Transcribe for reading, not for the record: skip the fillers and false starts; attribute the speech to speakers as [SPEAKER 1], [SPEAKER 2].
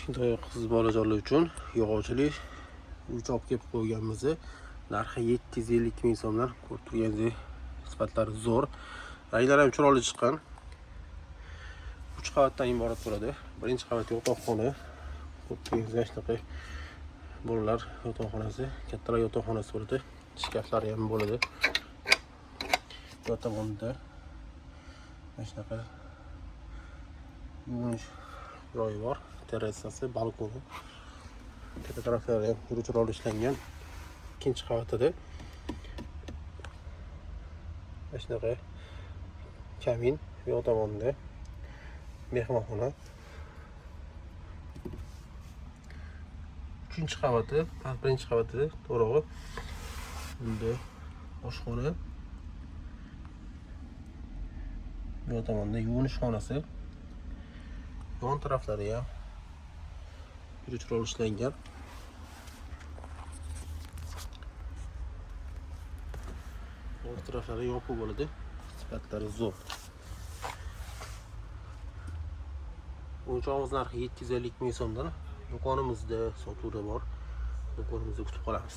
[SPEAKER 1] Kichkintoy qiz bolajonlar uchun yog'ochlik uch olib kelib qo'yganmiz. Narxi 750 ming so'mdan. Ko'rib turganingizdek sifatlari zo'r. Ranglar ham chiroyli chiqqan. 3 qavatdan iborat bo'ladi. Birinchi qavat yotoqxona. Ko'rib turganingizdek shunaqa bolalar yotoqxonasi, kattalar yotoqxonasi bo'ladi. Shkaflari ham bo'ladi. Bu tomonda shunaqa yuvinish joyi bor. Terrasasi, balkoni. Tepa taraflari ham chiroyli ishlangan. Ikkinchi qavatida shunaqa kamin, bu tomonda mehmonxona. Uchinchi qavati, birinchi qavatida to'g'ri. Bunda oshxona. Bu tomonda yuvinish xonasi. Yon taraflari ham chiroyli ishlangan. Orqa taraflari yopiq bo'ladi. Sifatlari zo'r. O'yinchoqimiz narxi 750 ming so'mdan. Do'konimizda sotuvda bor. Do'konimizda kutib qolamiz.